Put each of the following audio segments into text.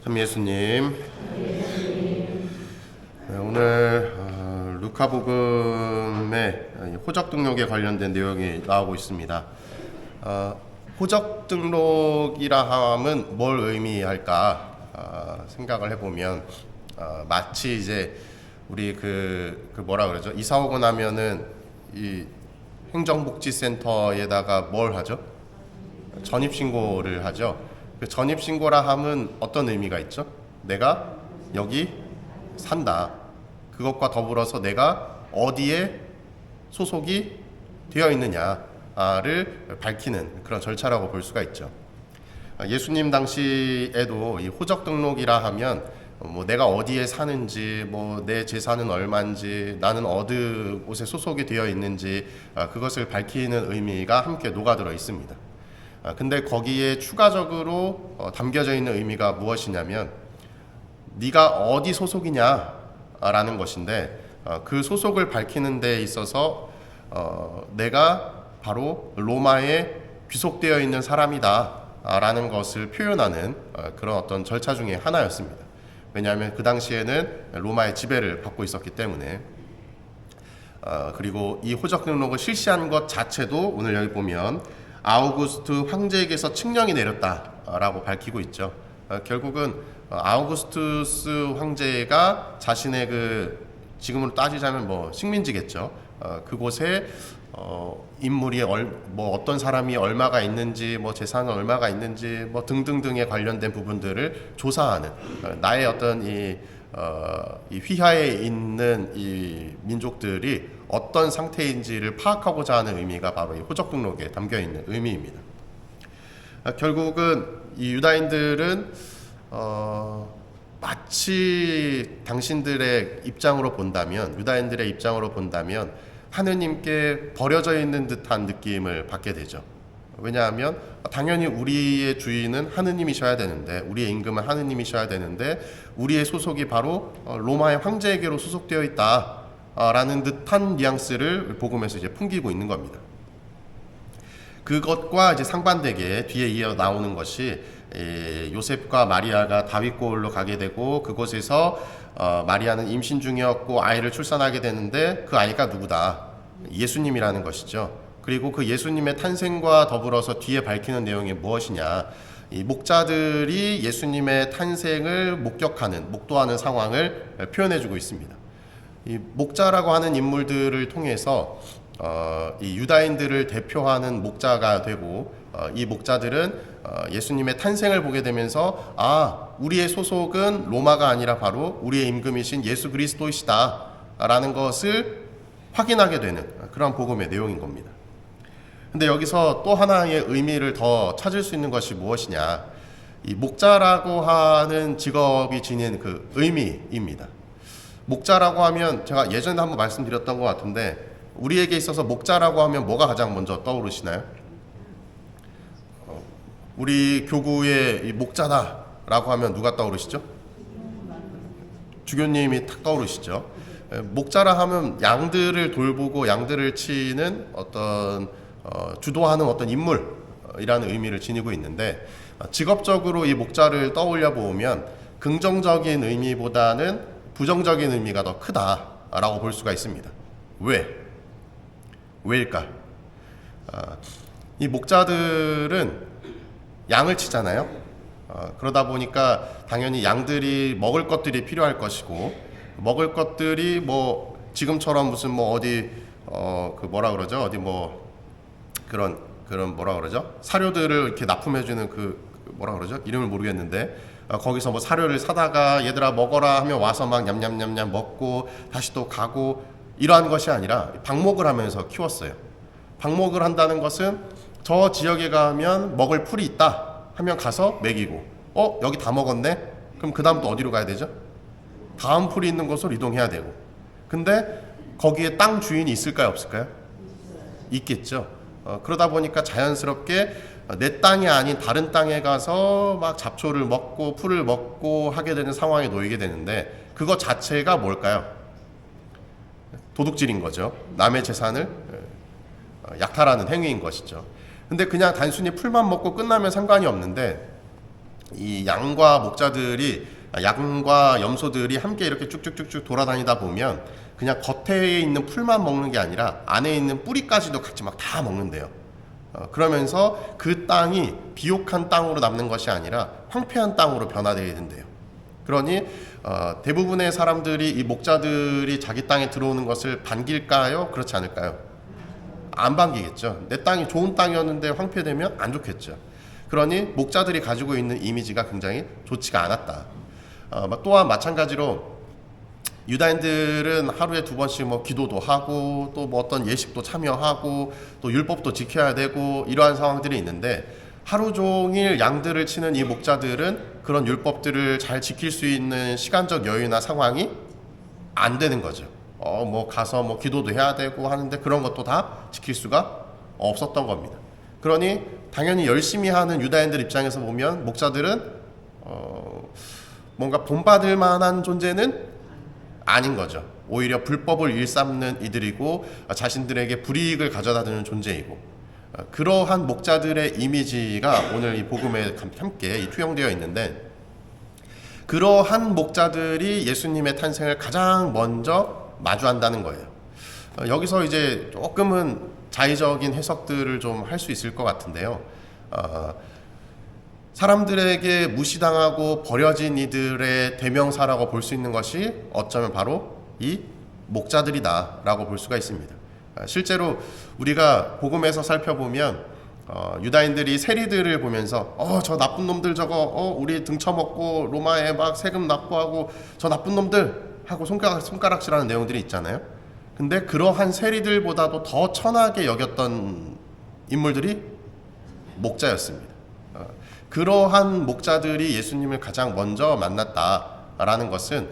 참 예수님. 네, 오늘 루카복음의 호적 등록에 관련된 내용이 나오고 있습니다. 호적 등록이라 함은 뭘 의미할까 생각을 해보면 마치 이제 우리 뭐라 그러죠? 이사 오고 나면은 이 행정복지센터에다가 뭘 하죠? 전입신고를 하죠. 그 전입신고라 함은 어떤 의미가 있죠? 내가 여기 산다. 그것과 더불어서 내가 어디에 소속이 되어 있느냐를 밝히는 그런 절차라고 볼 수가 있죠. 예수님 당시에도 이 호적 등록이라 하면 내가 어디에 사는지, 내 재산은 얼마인지, 나는 어느 곳에 소속이 되어 있는지 그것을 밝히는 의미가 함께 녹아들어 있습니다. 근데 거기에 추가적으로 담겨져 있는 의미가 무엇이냐면 네가 어디 소속이냐라는 것인데 그 소속을 밝히는 데 있어서 내가 바로 로마에 귀속되어 있는 사람이다 라는 것을 표현하는 그런 어떤 절차 중에 하나였습니다. 왜냐하면 그 당시에는 로마의 지배를 받고 있었기 때문에. 그리고 이 호적 등록을 실시한 것 자체도 오늘 여기 보면 아우구스트 황제에게서 칙령이 내렸다라고 밝히고 있죠. 결국은 아우구스투스 황제가 자신의 지금으로 따지자면 식민지겠죠. 그곳에 인물이 어떤 사람이 얼마가 있는지, 재산은 얼마가 있는지, 등등등에 관련된 부분들을 조사하는 나의 어떤 이 휘하에 있는 이 민족들이 어떤 상태인지를 파악하고자 하는 의미가 바로 이 호적 등록에 담겨 있는 의미입니다. 결국은 이 유다인들은 마치 당신들의 입장으로 본다면, 유다인들의 입장으로 본다면 하느님께 버려져 있는 듯한 느낌을 받게 되죠. 왜냐하면 당연히 우리의 주인은 하느님이셔야 되는데, 우리의 임금은 하느님이셔야 되는데 우리의 소속이 바로 로마의 황제에게로 소속되어 있다라는 듯한 뉘앙스를 복음에서 이제 풍기고 있는 겁니다. 그것과 이제 상반되게 뒤에 이어 나오는 것이 요셉과 마리아가 다윗골로 가게 되고 그곳에서 마리아는 임신 중이었고 아이를 출산하게 되는데 그 아이가 누구다? 예수님이라는 것이죠. 그리고 그 예수님의 탄생과 더불어서 뒤에 밝히는 내용이 무엇이냐? 이 목자들이 예수님의 탄생을 목도하는 상황을 표현해주고 있습니다. 이 목자라고 하는 인물들을 통해서 이 유다인들을 대표하는 목자가 되고 이 목자들은 예수님의 탄생을 보게 되면서 우리의 소속은 로마가 아니라 바로 우리의 임금이신 예수 그리스도이시다 라는 것을 확인하게 되는 그런 복음의 내용인 겁니다. 근데 여기서 또 하나의 의미를 더 찾을 수 있는 것이 무엇이냐, 이 목자라고 하는 직업이 지닌 그 의미입니다. 목자라고 하면 제가 예전에 한번 말씀드렸던 것 같은데 우리에게 있어서 목자라고 하면 뭐가 가장 먼저 떠오르시나요? 우리 교구의 이 목자다라고 하면 누가 떠오르시죠? 주교님이 탁 떠오르시죠. 목자라 하면 양들을 돌보고 양들을 치는 어떤 주도하는 어떤 인물이라는 의미를 지니고 있는데 직업적으로 이 목자를 떠올려 보면 긍정적인 의미보다는 부정적인 의미가 더 크다라고 볼 수가 있습니다. 왜일까? 이 목자들은 양을 치잖아요. 그러다 보니까 당연히 양들이 먹을 것들이 필요할 것이고 먹을 것들이 지금처럼 무슨 어디 뭐라 그러죠? 어디 그런 뭐라 그러죠? 사료들을 이렇게 납품해주는 뭐라 그러죠? 이름을 모르겠는데 거기서 사료를 사다가 얘들아 먹어라 하면 와서 막 냠냠냠냠 먹고 다시 또 가고 이러한 것이 아니라 방목을 하면서 키웠어요. 방목을 한다는 것은 저 지역에 가면 먹을 풀이 있다 하면 가서 먹이고 여기 다 먹었네? 그럼 그 다음 또 어디로 가야 되죠? 다음 풀이 있는 곳으로 이동해야 되고. 근데 거기에 땅 주인이 있을까요? 없을까요? 있겠죠. 그러다 보니까 자연스럽게 내 땅이 아닌 다른 땅에 가서 막 잡초를 먹고 풀을 먹고 하게 되는 상황에 놓이게 되는데 그것 자체가 뭘까요? 도둑질인 거죠. 남의 재산을 약탈하는 행위인 것이죠. 근데 그냥 단순히 풀만 먹고 끝나면 상관이 없는데 이 양과 염소들이 함께 이렇게 쭉쭉쭉쭉 돌아다니다 보면 그냥 겉에 있는 풀만 먹는 게 아니라 안에 있는 뿌리까지도 같이 막 다 먹는데요. 그러면서 그 땅이 비옥한 땅으로 남는 것이 아니라 황폐한 땅으로 변화되게 된대요. 그러니 대부분의 사람들이 이 목자들이 자기 땅에 들어오는 것을 반길까요? 그렇지 않을까요? 안 반기겠죠. 내 땅이 좋은 땅이었는데 황폐되면 안 좋겠죠. 그러니 목자들이 가지고 있는 이미지가 굉장히 좋지가 않았다. 또한 마찬가지로 유다인들은 하루에 2번씩 뭐 기도도 하고 또 뭐 어떤 예식도 참여하고 또 율법도 지켜야 되고 이러한 상황들이 있는데 하루 종일 양들을 치는 이 목자들은 그런 율법들을 잘 지킬 수 있는 시간적 여유나 상황이 안 되는 거죠. 뭐 가서 뭐 기도도 해야 되고 하는데 그런 것도 다 지킬 수가 없었던 겁니다. 그러니 당연히 열심히 하는 유다인들 입장에서 보면 목자들은 뭔가 본받을 만한 존재는 아닌 거죠. 오히려 불법을 일삼는 이들이고 자신들에게 불이익을 가져다주는 존재이고 그러한 목자들의 이미지가 오늘 이 복음에 함께 투영되어 있는데 그러한 목자들이 예수님의 탄생을 가장 먼저 마주한다는 거예요. 여기서 이제 조금은 자의적인 해석들을 좀 할 수 있을 것 같은데요. 사람들에게 무시당하고 버려진 이들의 대명사라고 볼 수 있는 것이 어쩌면 바로 이 목자들이다 라고 볼 수가 있습니다. 실제로 우리가 복음에서 살펴보면 유다인들이 세리들을 보면서 저 나쁜 놈들 저거 우리 등쳐먹고 로마에 막 세금 납부하고 저 나쁜 놈들 하고 손가락질하는 내용들이 있잖아요. 근데 그러한 세리들보다도 더 천하게 여겼던 인물들이 목자였습니다. 그러한 목자들이 예수님을 가장 먼저 만났다라는 것은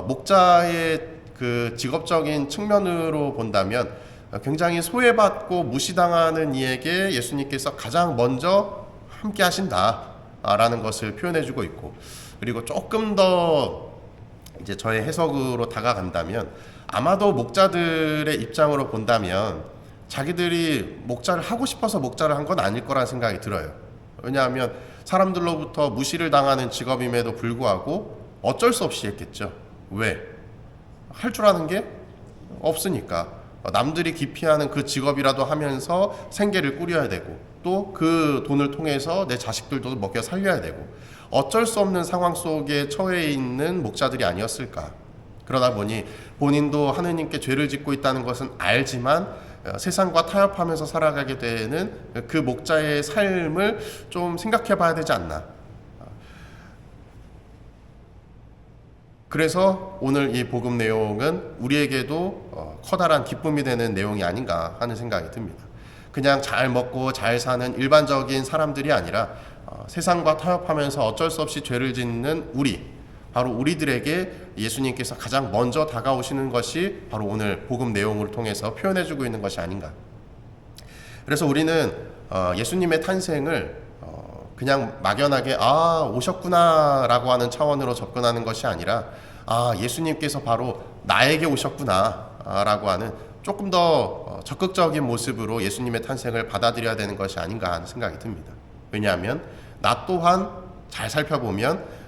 목자의 그 직업적인 측면으로 본다면 굉장히 소외받고 무시당하는 이에게 예수님께서 가장 먼저 함께 하신다라는 것을 표현해주고 있고 그리고 조금 더 이제 저의 해석으로 다가간다면 아마도 목자들의 입장으로 본다면 자기들이 목자를 하고 싶어서 목자를 한 건 아닐 거라는 생각이 들어요. 왜냐하면 사람들로부터 무시를 당하는 직업임에도 불구하고 어쩔 수 없이 했겠죠. 왜? 할 줄 아는 게 없으니까. 남들이 기피하는 그 직업이라도 하면서 생계를 꾸려야 되고 또 그 돈을 통해서 내 자식들도 먹여 살려야 되고 어쩔 수 없는 상황 속에 처해 있는 목자들이 아니었을까. 그러다 보니 본인도 하느님께 죄를 짓고 있다는 것은 알지만 세상과 타협하면서 살아가게 되는 그 목자의 삶을 좀 생각해 봐야 되지 않나. 그래서 오늘 이 복음 내용은 우리에게도 커다란 기쁨이 되는 내용이 아닌가 하는 생각이 듭니다. 그냥 잘 먹고 잘 사는 일반적인 사람들이 아니라 세상과 타협하면서 어쩔 수 없이 죄를 짓는 바로 우리들에게 예수님께서 가장 먼저 다가오시는 것이 바로 오늘 복음 내용을 통해서 표현해주고 있는 것이 아닌가. 그래서 우리는 예수님의 탄생을 그냥 막연하게 오셨구나 라고 하는 차원으로 접근하는 것이 아니라 예수님께서 바로 나에게 오셨구나 라고 하는 조금 더 적극적인 모습으로 예수님의 탄생을 받아들여야 되는 것이 아닌가 하는 생각이 듭니다. 왜냐하면 나 또한 잘 살펴보면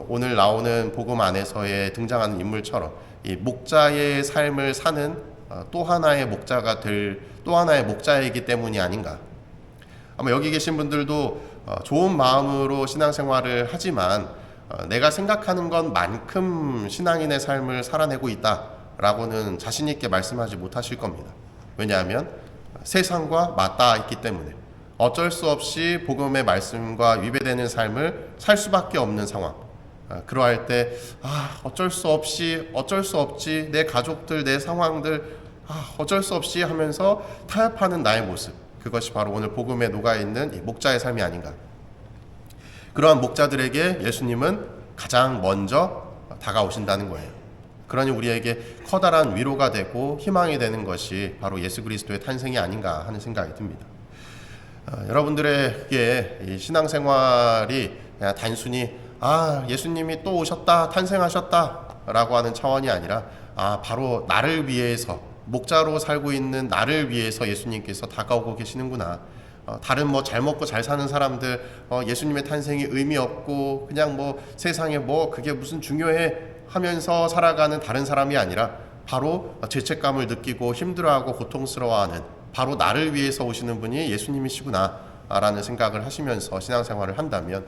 오늘 나오는 복음 안에서의 등장하는 인물처럼 이 목자의 삶을 사는 또 하나의 목자가 될 또 하나의 목자이기 때문이 아닌가. 아마 여기 계신 분들도 좋은 마음으로 신앙생활을 하지만 내가 생각하는 것만큼 신앙인의 삶을 살아내고 있다라고는 자신 있게 말씀하지 못하실 겁니다. 왜냐하면 세상과 맞닿아 있기 때문에 어쩔 수 없이 복음의 말씀과 위배되는 삶을 살 수밖에 없는 상황. 그러할 때 어쩔 수 없지 내 가족들 내 상황들 어쩔 수 없이 하면서 타협하는 나의 모습, 그것이 바로 오늘 복음에 녹아있는 이 목자의 삶이 아닌가. 그러한 목자들에게 예수님은 가장 먼저 다가오신다는 거예요. 그러니 우리에게 커다란 위로가 되고 희망이 되는 것이 바로 예수 그리스도의 탄생이 아닌가 하는 생각이 듭니다. 여러분들에게 이 신앙생활이 그냥 단순히 예수님이 또 오셨다, 탄생하셨다 라고 하는 차원이 아니라 바로 나를 위해서, 목자로 살고 있는 나를 위해서 예수님께서 다가오고 계시는구나. 다른 뭐 잘 먹고 잘 사는 사람들 예수님의 탄생이 의미 없고 그냥 뭐 세상에 뭐 그게 무슨 중요해 하면서 살아가는 다른 사람이 아니라 바로 죄책감을 느끼고 힘들어하고 고통스러워하는 바로 나를 위해서 오시는 분이 예수님이시구나 라는 생각을 하시면서 신앙생활을 한다면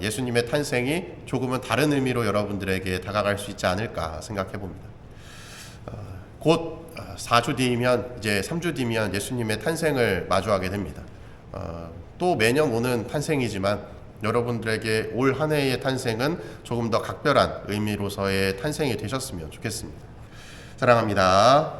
예수님의 탄생이 조금은 다른 의미로 여러분들에게 다가갈 수 있지 않을까 생각해 봅니다. 곧 4주 뒤면 이제 3주 뒤면 예수님의 탄생을 마주하게 됩니다. 또 매년 오는 탄생이지만 여러분들에게 올 한 해의 탄생은 조금 더 각별한 의미로서의 탄생이 되셨으면 좋겠습니다. 사랑합니다.